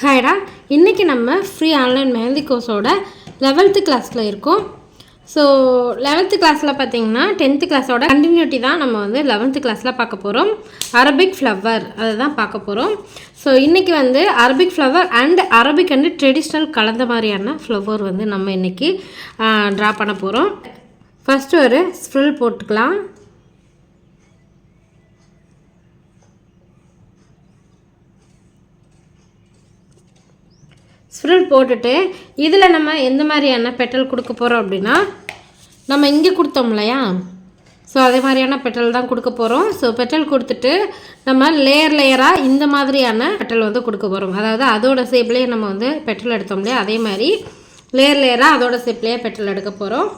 ஹாய்டா, இன்றைக்கி நம்ம free online mehndi கோர்ஸோட 11th கிளாஸில் இருக்கோம். ஸோ 11th கிளாஸில் பார்த்திங்கன்னா 10th கிளாஸோட கண்டினியூட்டி தான் நம்ம வந்து 11th கிளாஸில் பார்க்க போகிறோம். அரபிக் ஃப்ளவர் அதை தான் பார்க்க போகிறோம். ஸோ இன்றைக்கி வந்து Arabic flower and Arabic and traditional கலந்த மாதிரியான ஃப்ளவர் வந்து நம்ம இன்றைக்கி ட்ரா பண்ண போகிறோம். ஃபஸ்ட்டு ஒரு ஸ்ப்ரில் போட்டுக்கலாம். ஸ்ப்ரில் போட்டுட்டு இதில் நம்ம எந்த மாதிரியான பெட்டல் கொடுக்க போகிறோம் அப்படின்னா, நம்ம இங்கே கொடுத்தோம் இல்லையா, ஸோ அதே மாதிரியான பெட்டல் தான் கொடுக்க போகிறோம். ஸோ பெட்டல் கொடுத்துட்டு நம்ம லேயராக இந்த மாதிரியான பெட்டல் வந்து கொடுக்க போகிறோம். அதாவது அதோட ஷேப்லேயே நம்ம வந்து பெட்டல் எடுத்தோம் இல்லையா, அதே மாதிரி லேயராக அதோட ஷேப்லேயே பெட்டல் எடுக்க போகிறோம்.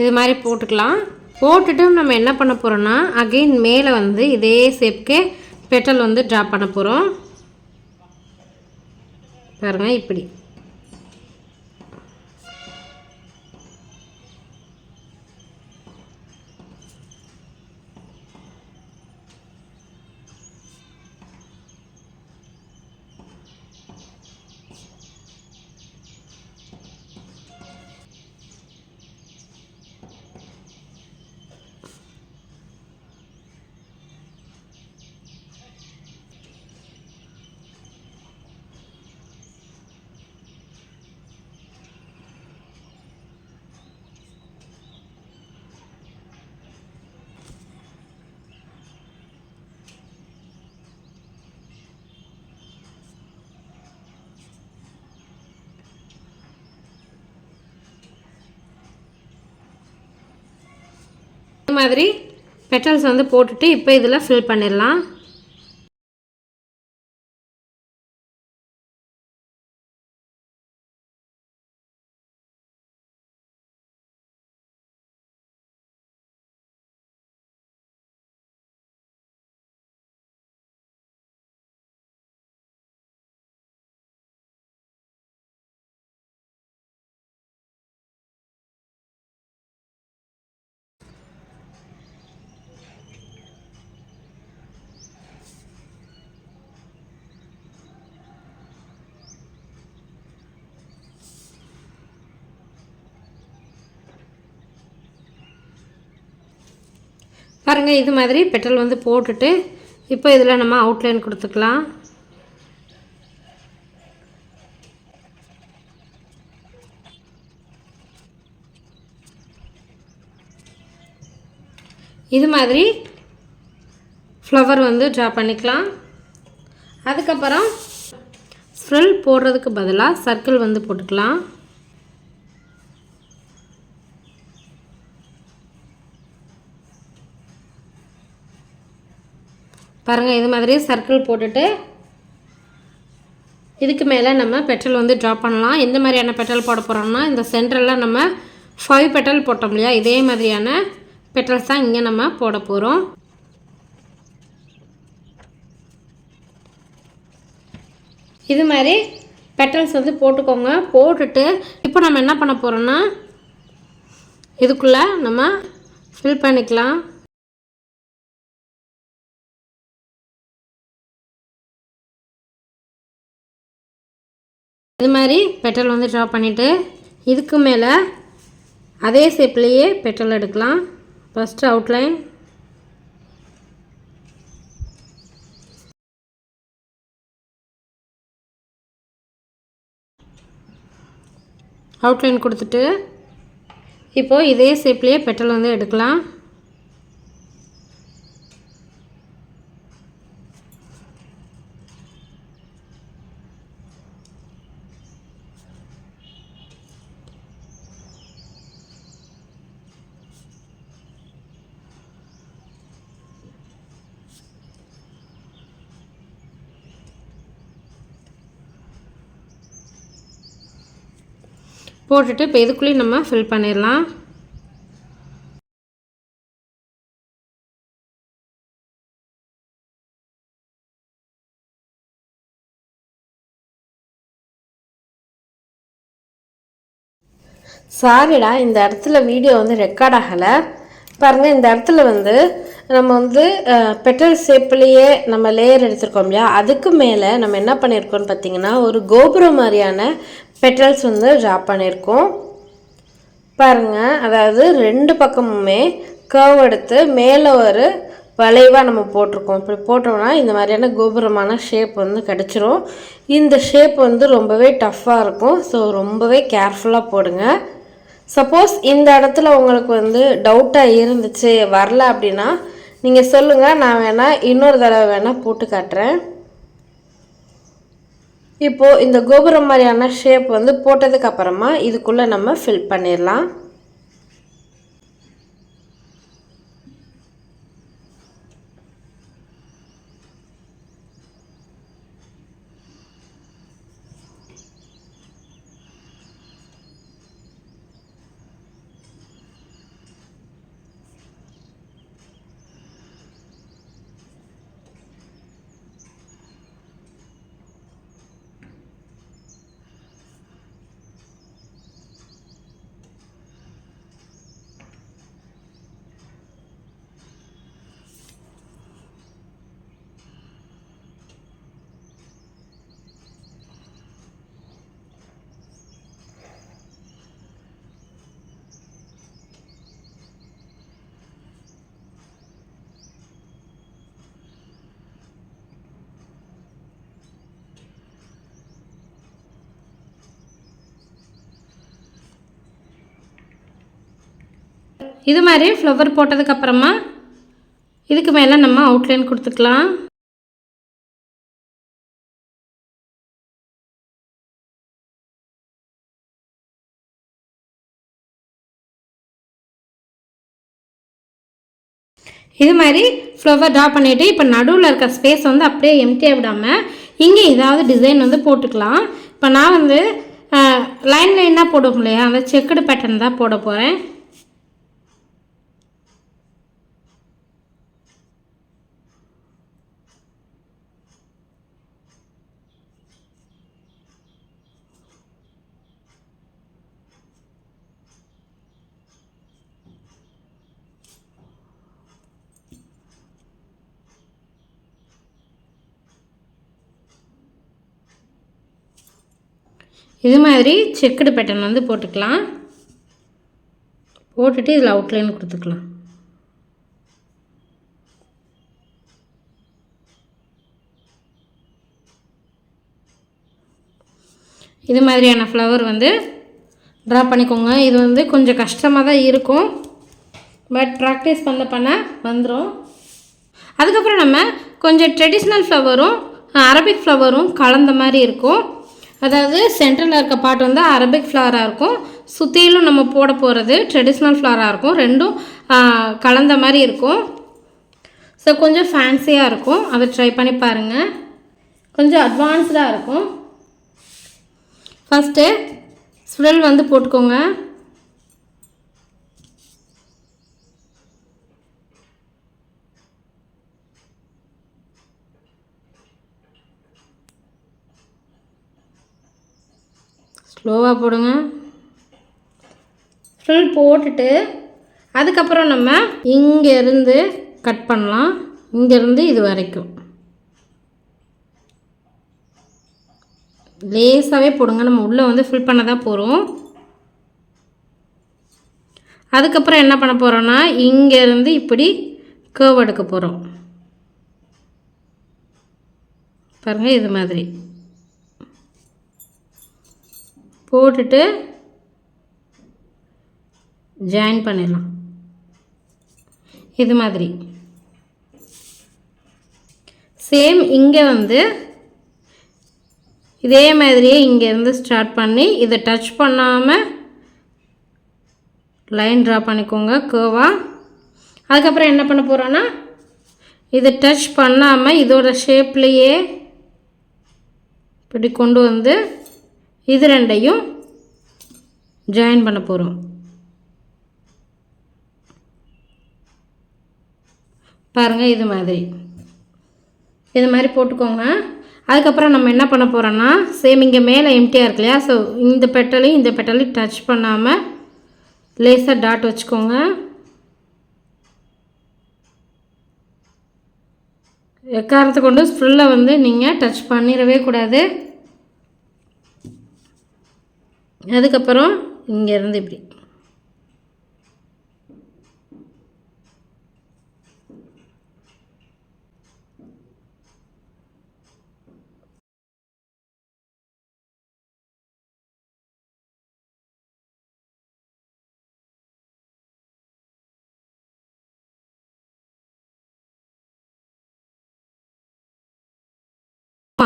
இது மாதிரி போட்டுக்கலாம். போட்டுட்டு நம்ம என்ன பண்ண போகிறோன்னா, அகெயின் மேலே வந்து இதே ஷேப்க்கே பெட்டல் வந்து ட்ரா பண்ண போகிறோம். பாருங்கள், இப்படி இந்த மாதிரி பெட்டல்ஸ் வந்து போட்டுட்டு இப்போ இதில் ஃபில் பண்ணிடலாம். பாருங்கள், இது மாதிரி பெட்டல் வந்து போட்டுட்டு இப்போ இதில் நம்ம அவுட்லைன் கொடுத்துக்கலாம். இது மாதிரி ஃப்ளவர் வந்து ட்ரா பண்ணிக்கலாம். அதுக்கப்புறம் ஸ்ப்ரில் போடுறதுக்கு பதிலாக சர்க்கிள் வந்து போட்டுக்கலாம். பாருங்கள், இது மாதிரி சர்க்கிள் போட்டுட்டு இதுக்கு மேலே நம்ம பெட்டல் வந்து ட்ரா பண்ணலாம். எந்த மாதிரியான பெட்டல் போட போகிறோம்னா, இந்த சென்டரில் நம்ம 5 பெட்டல் போட்டோம் இல்லையா, இதே மாதிரியான பெட்டல்ஸ் தான் இங்கே நம்ம போட போகிறோம். இது மாதிரி பெட்டல்ஸ் வந்து போட்டுக்கோங்க. போட்டுட்டு இப்போ நம்ம என்ன பண்ண போகிறோம்னா, இதுக்குள்ளே நம்ம ஃபில் பண்ணிக்கலாம். இது மாதிரி பெட்டல் வந்து ட்ரா பண்ணிவிட்டு இதுக்கு மேலே அதே ஷேப்லேயே பெட்டல் எடுக்கலாம். ஃபஸ்ட்டு அவுட்லைன், அவுட்லைன் கொடுத்துட்டு இப்போது இதே ஷேப்லேயே பெட்டல் வந்து எடுக்கலாம். போட்டுட்டு இப்போ இதுக்குள்ளேயும் நம்ம ஃபில் பண்ணிடலாம். சாரிடா, இந்த இடத்துல வீடியோ வந்து ரெக்கார்ட் ஆகலை. பாருங்கள், இந்த இடத்துல வந்து நம்ம வந்து பெட்டல் ஷேப்லேயே நம்ம லேயர் எடுத்துருக்கோம் இல்லையா, அதுக்கு மேலே நம்ம என்ன பண்ணியிருக்கோம்னு பார்த்தீங்கன்னா ஒரு கோபுரம் மாதிரியான பெட்டல்ஸ் வந்து ட்ரா பண்ணியிருக்கோம். பாருங்கள், அதாவது 2 பக்கமுமே கர்வ் எடுத்து மேலே ஒரு வளைவாக நம்ம போட்டிருக்கோம். இப்படி போட்டோம்னா இந்த மாதிரியான கோபுரமான ஷேப் வந்து கிடச்சிரும். இந்த ஷேப் வந்து ரொம்பவே டஃப்பாக இருக்கும். ஸோ ரொம்பவே கேர்ஃபுல்லாக போடுங்க. சப்போஸ் இந்த இடத்துல உங்களுக்கு வந்து டவுட்டாக இருந்துச்சு, வரல அப்படின்னா நீங்கள் சொல்லுங்கள், நான் வேணால் இன்னொரு தடவை வேணால் போட்டு காட்டுறேன். இப்போது இந்த கோபுரம் மாதிரியான ஷேப் வந்து போட்டதுக்கப்புறமா இதுக்குள்ளே நம்ம ஃபில் பண்ணிடலாம். இது மாதிரி ஃப்ளவர் போட்டதுக்கப்புறமா இதுக்கு மேலே நம்ம அவுட்லைன் கொடுத்துக்கலாம். இது மாதிரி ஃப்ளவர் ட்ரா பண்ணிவிட்டு இப்போ நடுவில் இருக்க ஸ்பேஸ் வந்து அப்படியே எம்டியாக விடாமல் இங்கே ஏதாவது டிசைன் வந்து போட்டுக்கலாம். இப்போ நான் வந்து லைனாக போடுவோம் இல்லையா, அந்த செக்குடு பேட்டர்ன் தான் போட போகிறேன். இது மாதிரி செக்குடு பேட்டர்ன் வந்து போட்டுக்கலாம். போட்டுட்டு இதில் அவுட்லைன் கொடுத்துக்கலாம். இது மாதிரியான ஃப்ளவர் வந்து ட்ரா பண்ணிக்கோங்க. இது வந்து கொஞ்சம் கஷ்டமாக தான் இருக்கும், பட் ப்ராக்டிஸ் பண்ண வந்துடும். அதுக்கப்புறம் நம்ம கொஞ்சம் ட்ரெடிஷ்னல் ஃப்ளவரும் அரபிக் ஃப்ளவரும் கலந்த மாதிரி இருக்கும். அதாவது சென்டரில் இருக்க பார்ட் வந்து அரபிக் ஃப்ளவராக இருக்கும், சுற்றிலும் நம்ம போட போகிறது ட்ரெடிஷ்னல் ஃப்ளவராக இருக்கும். ரெண்டும் கலந்த மாதிரி இருக்கும். ஸோ கொஞ்சம் ஃபேன்சியாக இருக்கும். அதை ட்ரை பண்ணி பாருங்கள். கொஞ்சம் அட்வான்ஸ்டாக இருக்கும். ஃபஸ்ட்டு ஸ்ப்ரெல் வந்து போட்டுக்கோங்க. ஸ்லோவாக போடுங்க. ஃபுல் போட்டுட்டு அதுக்கப்புறம் நம்ம இங்கேருந்து கட் பண்ணலாம். இங்கேருந்து இது வரைக்கும் லேசாகவே போடுங்க. நம்ம உள்ளே வந்து ஃபில் பண்ண தான் போகிறோம். அதுக்கப்புறம் என்ன பண்ண போகிறோன்னா இங்கேருந்து இப்படி கர்வ் எடுக்க போகிறோம். பாருங்கள், இது மாதிரி போட்டுட்டு ஜாயின் பண்ணிடலாம். இது மாதிரி சேம் இங்கே வந்து இதே மாதிரியே இங்கேருந்து ஸ்டார்ட் பண்ணி இதை டச் பண்ணாமல் லைன் ட்ரா பண்ணிக்கோங்க கர்வாக. அதுக்கப்புறம் என்ன பண்ண போகிறோன்னா இதை டச் பண்ணாமல் இதோட ஷேப்லேயே இப்படி கொண்டு வந்து இது ரெண்டையும் ஜாயின் பண்ண போகிறோம். பாருங்கள், இது மாதிரி போட்டுக்கோங்க. அதுக்கப்புறம் நம்ம என்ன பண்ண போகிறோன்னா சேம் இங்கே மேலே எம்டியாக இருக்கு இல்லையா, ஸோ இந்த பெட்டலையும் டச் பண்ணாமல் லேசாக டாட் வச்சுக்கோங்க. எக்காரத்தை கொண்டு ஸ்ப்ரில்லை வந்து நீங்கள் டச் பண்ணிடவே கூடாது. அதுக்கப்புறம் இங்கேருந்து இப்படி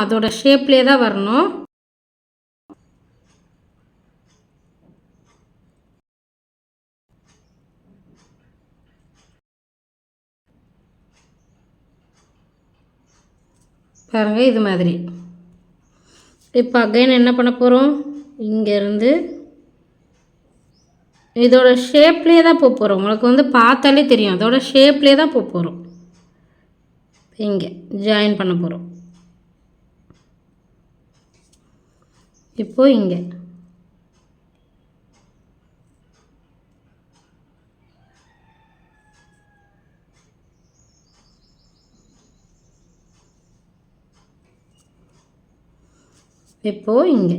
அதோட ஷேப்லேயே தான் வரணும். பாருங்கள் இது மாதிரி. இப்போ அகைன் என்ன பண்ண போகிறோம், இங்கேருந்து இதோட ஷேப்லேயே தான் போக போகிறோம். உங்களுக்கு வந்து பார்த்தாலே தெரியும், அதோட ஷேப்லேயே தான் போக போகிறோம். இங்கே ஜாயின் பண்ண போகிறோம். இப்போது இங்கே இப்போது இங்கே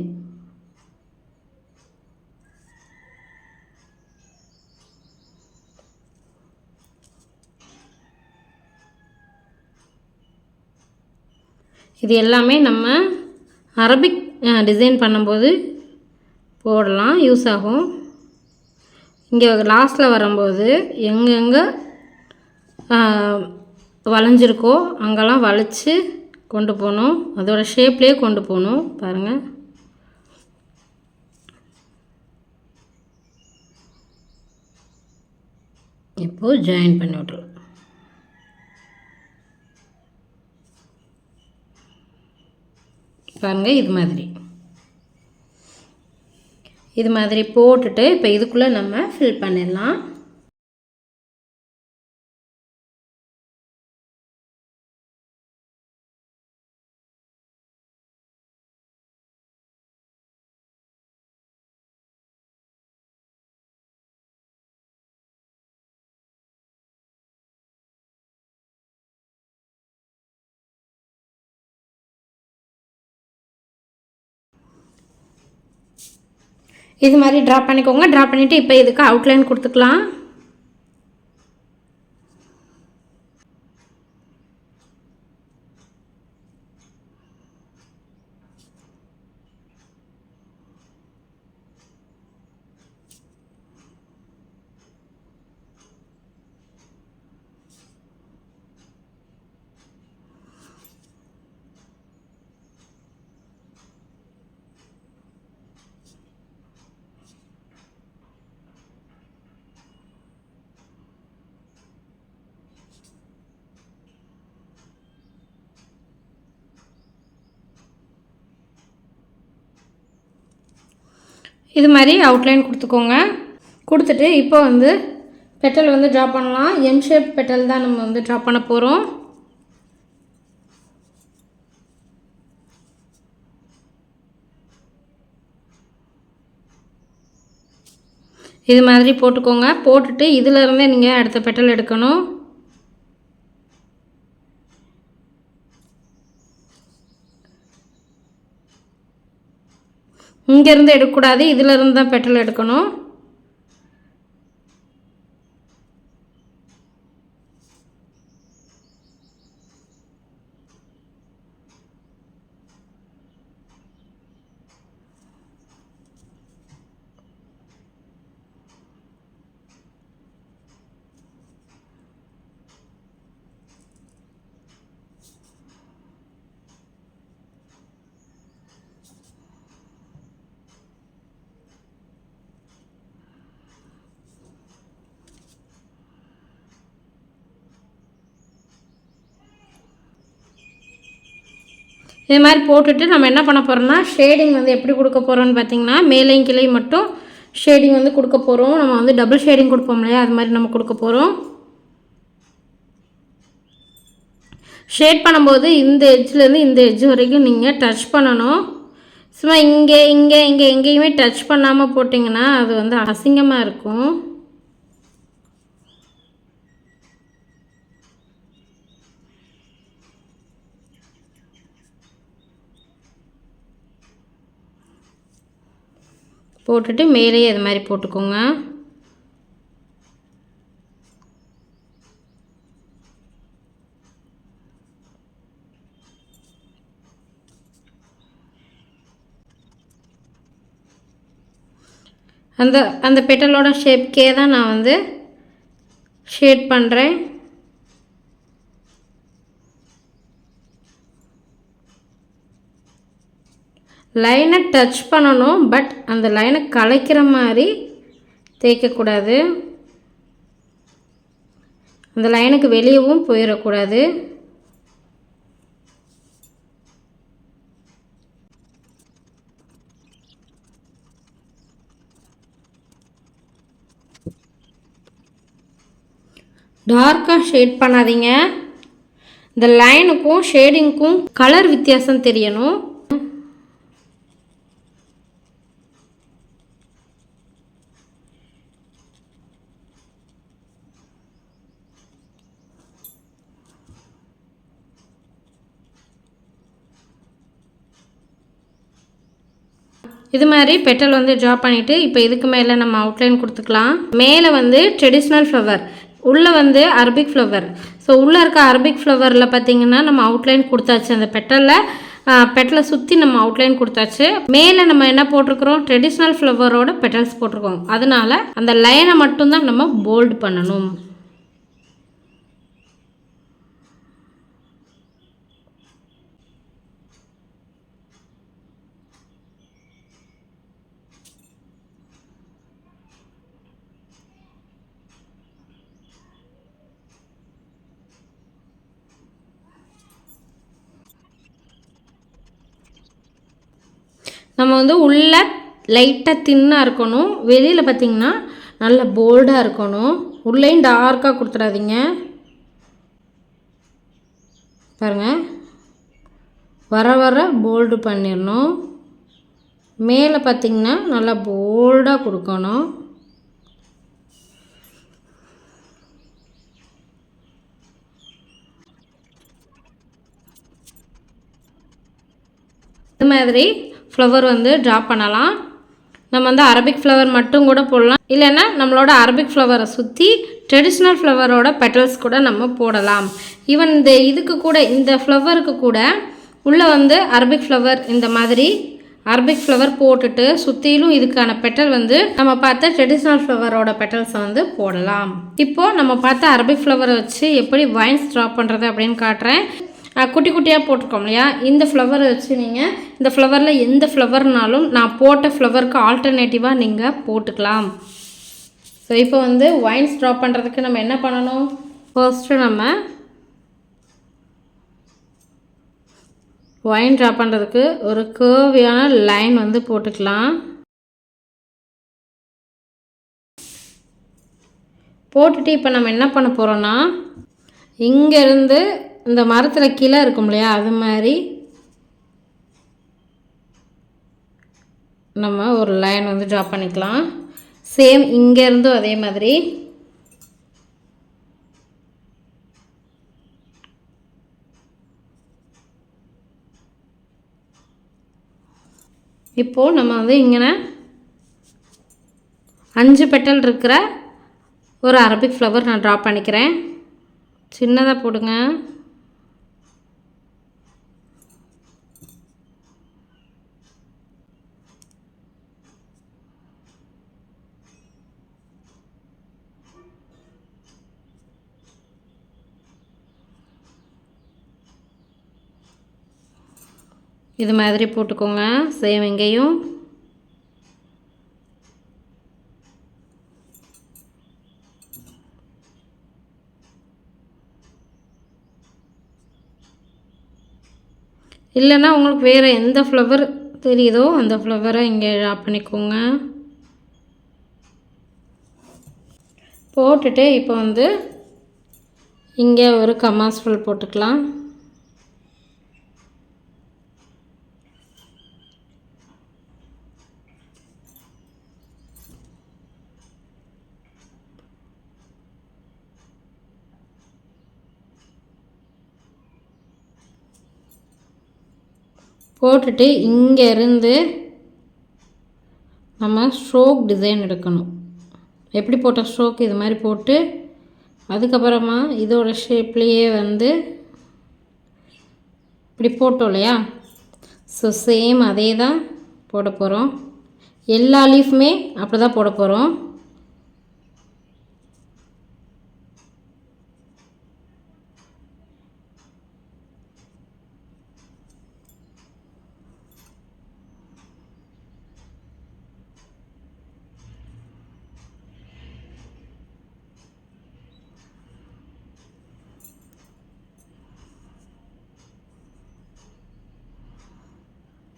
இது எல்லாமே நம்ம அரபிக் டிசைன் பண்ணும்போது போடலாம், யூஸ் ஆகும். இங்கே லாஸ்ட்டில் வரும்போது எங்கெங்கே வளைஞ்சிருக்கோ அங்கெல்லாம் வளைச்சி கொண்டு போகணும். அதோட ஷேப்லேயே கொண்டு போகணும். பாருங்கள், இப்போது ஜாயின் பண்ணி விட்ருலாம். பாருங்கள் இது மாதிரி போட்டுட்டு இப்போ இதுக்குள்ளே நம்ம ஃபில் பண்ணிடலாம். இது மாதிரி ட்ரா பண்ணிக்கோங்க. ட்ரா பண்ணிவிட்டு இப்போ இதுக்கு அவுட்லைன் கொடுத்துக்கலாம். இது மாதிரி அவுட்லைன் கொடுத்துக்கோங்க. கொடுத்துட்டு இப்போ வந்து பெட்டல் வந்து ட்ரா பண்ணலாம். எம் ஷேப் பெட்டல் தான் நம்ம வந்து ட்ரா பண்ண போகிறோம். இது மாதிரி போட்டுக்கோங்க. போட்டுட்டு இதிலருந்தே நீங்கள் அடுத்த பெட்டல் எடுக்கணும். இங்கேருந்து எடுக்கக்கூடாது, இதிலருந்து தான் பெட்டல் எடுக்கணும். இது மாதிரி போட்டுட்டு நம்ம என்ன பண்ண போகிறோம்னா ஷேடிங் வந்து எப்படி கொடுக்க போகிறோம்னு பார்த்திங்கன்னா மேலையும் கிளை மட்டும் ஷேடிங் வந்து கொடுக்க போகிறோம். நம்ம வந்து டபுள் ஷேடிங் கொடுப்போம் இல்லையா, அது மாதிரி நம்ம கொடுக்க போகிறோம். ஷேட் பண்ணும்போது இந்த எட்ஜ்லேருந்து இந்த எட்ஜ் வரைக்கும் நீங்கள் டச் பண்ணணும். சும்மா இங்கே இங்கே இங்கே எங்கேயுமே டச் பண்ணாமல் போட்டிங்கன்னா அது வந்து அசிங்கமாக இருக்கும். போட்டுட்டு மேலேயே இது மாதிரி போட்டுக்கோங்க. அந்த அந்த பெட்டலோட ஷேப்க்கே தான் நான் வந்து ஷேட் பண்ணுறேன். லைனை டச் பண்ணணும், பட் அந்த லைனை கலைக்கிற மாதிரி தேய்க்கக்கூடாது. அந்த லைனுக்கு வெளியவும் போயிடக்கூடாது. டார்க்காக ஷேட் பண்ணாதீங்க. இந்த லைனுக்கும் ஷேடிங்க்கும் கலர் வித்தியாசம் தெரியணும். இது மாதிரி பெட்டல் வந்து ட்ரா பண்ணிவிட்டு இப்போ இதுக்கு மேலே நம்ம அவுட்லைன் கொடுத்துக்கலாம். மேலே வந்து ட்ரெடிஷ்னல் ஃப்ளவர், உள்ளே வந்து அரபிக் ஃப்ளவர். ஸோ உள்ளே இருக்க அரபிக் ஃப்ளவரில் பார்த்திங்கன்னா நம்ம அவுட்லைன் கொடுத்தாச்சு. அந்த பெட்டலை சுற்றி நம்ம அவுட்லைன் கொடுத்தாச்சு. மேலே நம்ம என்ன போட்டிருக்கிறோம், ட்ரெடிஷ்னல் ஃப்ளவரோட பெட்டல்ஸ் போட்டிருக்கோம். அதனால் அந்த லைனை மட்டும்தான் நம்ம போல்டு பண்ணணும். நம்ம வந்து உள்ளே லைட்டாக தின்னாக இருக்கணும், வெளியில் பார்த்திங்கன்னா நல்ல போல்டாக இருக்கணும். உள்ளேயும் டார்க்காக கொடுத்துடாதீங்க. பாருங்கள், வர வர போல்டு பண்ணிடணும். மேலே பார்த்திங்கன்னா நல்லா போல்டாக கொடுக்கணும். இது மாதிரி ஃப்ளவர் வந்து ட்ரா பண்ணலாம். நம்ம வந்து அரபிக் ஃப்ளவர் மட்டும் கூட போடலாம், இல்லைன்னா நம்மளோட அரபிக் ஃப்ளவரை சுற்றி ட்ரெடிஷ்னல் ஃப்ளவரோட பெட்டல்ஸ் கூட நம்ம போடலாம். ஈவன் இந்த இதுக்கு கூட, இந்த ஃப்ளவருக்கு கூட உள்ளே வந்து அரபிக் ஃப்ளவர், இந்த மாதிரி அரபிக் ஃப்ளவர் போட்டுட்டு சுற்றிலும் இதுக்கான பெட்டல் வந்து நம்ம பார்த்த ட்ரெடிஷ்னல் ஃப்ளவரோட பெட்டல்ஸை வந்து போடலாம். இப்போது நம்ம பார்த்த அரபிக் ஃப்ளவரை வச்சு எப்படி வைன்ஸ் ட்ரா பண்ணுறது அப்படின்னு காட்டுறேன். குட்டி குட்டியாக போட்டிருக்கோம் இல்லையா, இந்த ஃப்ளவரை வச்சு நீங்கள் இந்த ஃப்ளவரில் எந்த ஃப்ளவர்னாலும் நான் போட்ட ஃப்ளவருக்கு ஆல்டர்னேட்டிவாக நீங்கள் போட்டுக்கலாம். ஸோ இப்போ வந்து வைன்ஸ் ட்ரா பண்ணுறதுக்கு நம்ம என்ன பண்ணணும், ஃபர்ஸ்ட்டு நம்ம வைன் ட்ரா பண்ணுறதுக்கு ஒரு கர்வியான லைன் வந்து போட்டுக்கலாம். போட்டுட்டு இப்போ நம்ம என்ன பண்ண போகிறோன்னா, இங்கேருந்து இந்த மரத்தில் கீழே இருக்கும் இல்லையா, அது மாதிரி நம்ம ஒரு லைன் வந்து ட்ரா பண்ணிக்கலாம். சேம் இங்கேருந்தும் அதே மாதிரி. இப்போது நம்ம வந்து இங்கே 5 பெட்டல் இருக்கிற ஒரு அரபிக் ஃப்ளவர் நான் ட்ரா பண்ணிக்கிறேன். சின்னதாக போடுங்க. இது மாதிரி போட்டுக்கோங்க. சேம் இங்கேயும். இல்லைன்னா உங்களுக்கு வேறு எந்த ஃப்ளவர் தெரியுதோ அந்த ஃப்ளவரை இங்கே ட்ரா பண்ணிக்கோங்க. போட்டுட்டு இப்போ வந்து இங்கே ஒரு கமாஸ் ஃபுல் போட்டுக்கலாம். போட்டுட்டு இங்கேருந்து நம்ம ஸ்ட்ரோக் டிசைன் எடுக்கணும். எப்படி போட்ட ஸ்ட்ரோக் இது மாதிரி போட்டு அதுக்கப்புறமா இதோட ஷேப்லேயே வந்து இப்படி போட்டோம் இல்லையா, ஸோ சேம் அதே தான் போட போகிறோம். எல்லா லீஃப்மே அப்படி தான் போட போகிறோம்.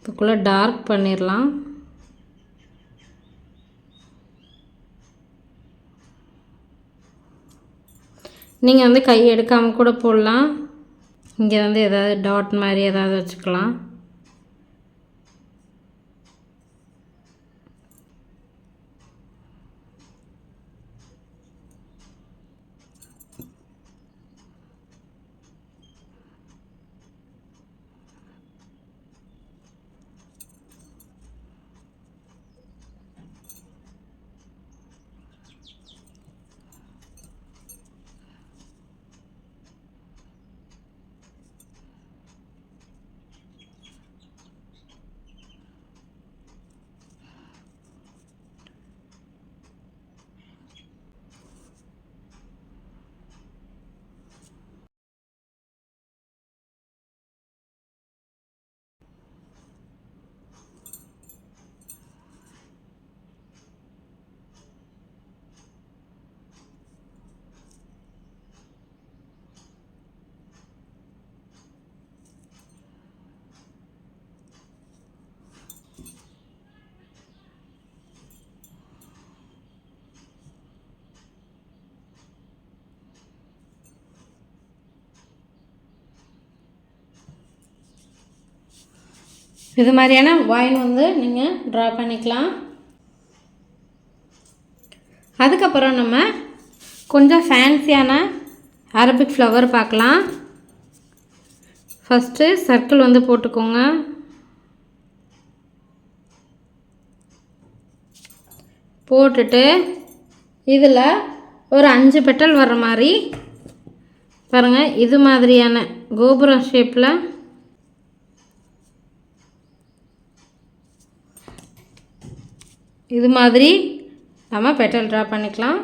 இதுக்குள்ளே டார்க் பண்ணிடலாம். நீங்கள் வந்து கை எடுக்காமல் கூட போடலாம். இங்கே வந்து ஏதாவது டாட் மாதிரி ஏதாவது வச்சுக்கலாம். இது மாதிரியான வாயின் வந்து நீங்கள் ட்ரா பண்ணிக்கலாம். அதுக்கப்புறம் நம்ம கொஞ்சம் ஃபேன்சியான அரபிக் ஃப்ளவர் பார்க்கலாம். ஃபஸ்ட்டு சர்க்கிள் வந்து போட்டுக்கோங்க. போட்டுட்டு இதில் ஒரு 5 பெட்டல் வர்ற மாதிரி பாருங்கள், இது மாதிரியான கோபுரம் ஷேப்பில் இது மாதிரி நம்ம பெட்டல் ட்ரா பண்ணிக்கலாம்.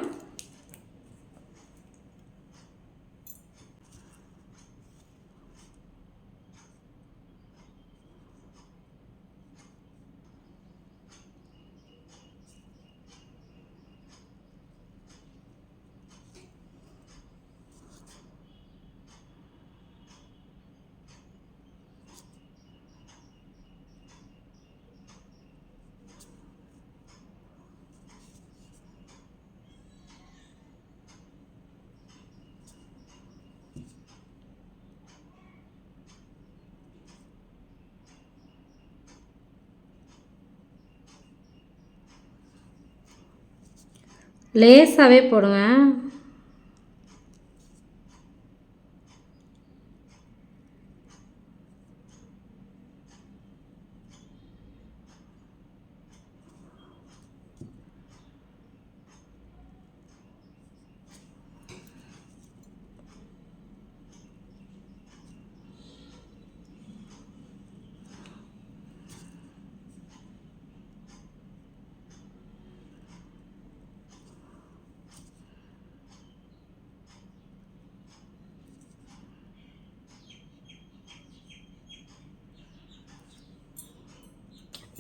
லேசாகவே போடுங்க.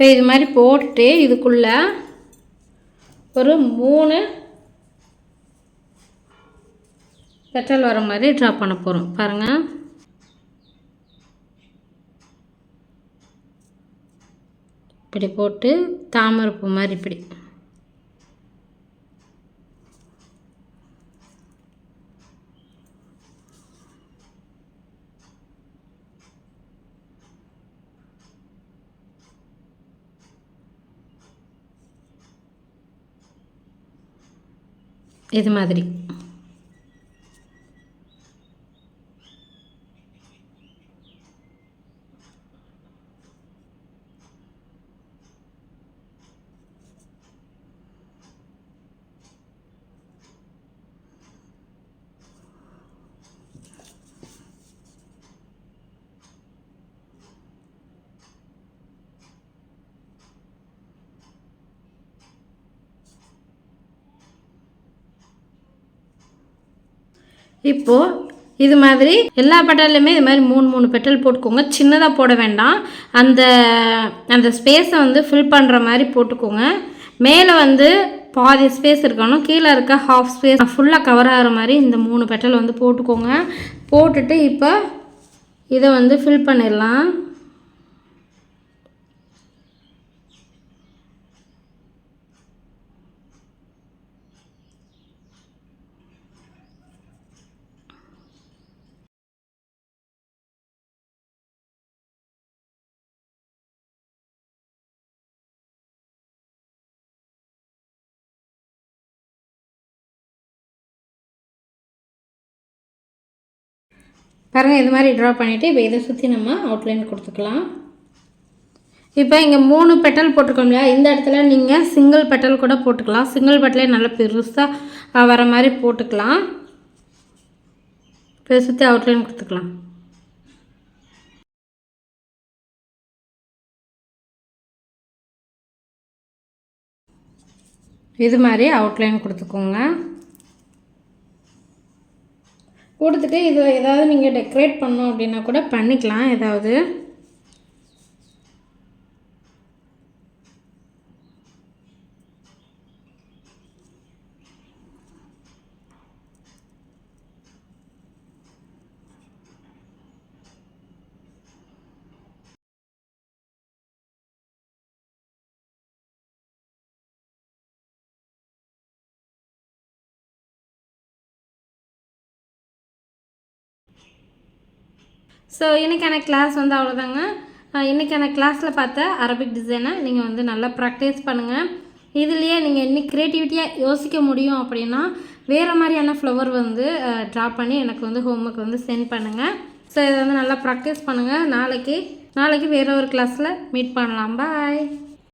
இப்போ இது மாதிரி போட்டு இதுக்குள்ளே ஒரு 3 பெட்டல் வர மாதிரி ட்ரா பண்ண போகிறோம். பாருங்கள், இப்படி போட்டு தாமரைப்பூ மாதிரி இப்படி இது மாதிரி. இப்போது இது மாதிரி எல்லா பெட்டல்லையுமே இது மாதிரி 3 பெட்டல் போட்டுக்கோங்க. சின்னதாக போட வேண்டாம். அந்த ஸ்பேஸை வந்து ஃபில் பண்ணுற மாதிரி போட்டுக்கோங்க. மேலே வந்து பாதி ஸ்பேஸ் இருக்கணும், கீழே இருக்க ஹாஃப் ஸ்பேஸ் ஃபுல்லாக கவர் ஆகிற மாதிரி இந்த 3 பெட்டல் வந்து போட்டுக்கோங்க. போட்டுட்டு இப்போ இதை வந்து ஃபில் பண்ணிடலாம். பாருங்கள், இது மாதிரி ட்ரா பண்ணிவிட்டு இப்போ இதை சுற்றி நம்ம அவுட்லைன் கொடுத்துக்கலாம். இப்போ இங்கே 3 பெட்டல் போட்டிருக்கோம் இல்லையா, இந்த இடத்துல நீங்கள் சிங்கிள் பெட்டல் கூட போட்டுக்கலாம். சிங்கிள் பெட்டலே நல்லா பெருசாக வர மாதிரி போட்டுக்கலாம். இப்போ சுற்றி அவுட்லைன் கொடுத்துக்கலாம். இது மாதிரி அவுட்லைன் கொடுத்துக்கோங்க. கொடுத்துட்டு இது ஏதாவது நீங்கள் டெக்கரேட் பண்ணோம் அப்படின்னா கூட பண்ணிக்கலாம். ஏதாவது ஸோ இன்றைக்கான கிளாஸ் வந்து அவ்வளோதாங்க. இன்றைக்கான கிளாஸில் பார்த்த அரபிக் டிசைனை நீங்கள் வந்து நல்லா ப்ராக்டிஸ் பண்ணுங்கள். இதுலேயே நீங்கள் இன்னும் க்ரியேட்டிவிட்டியாக யோசிக்க முடியும் அப்படின்னா வேறு மாதிரியான ஃப்ளவர் வந்து ட்ரா பண்ணி எனக்கு வந்து ஹோம்ஒர்க் வந்து சென்ட் பண்ணுங்கள். ஸோ இதை வந்து நல்லா ப்ராக்டிஸ் பண்ணுங்கள். நாளைக்கு வேறு ஒரு கிளாஸில் மீட் பண்ணலாம். பாய்.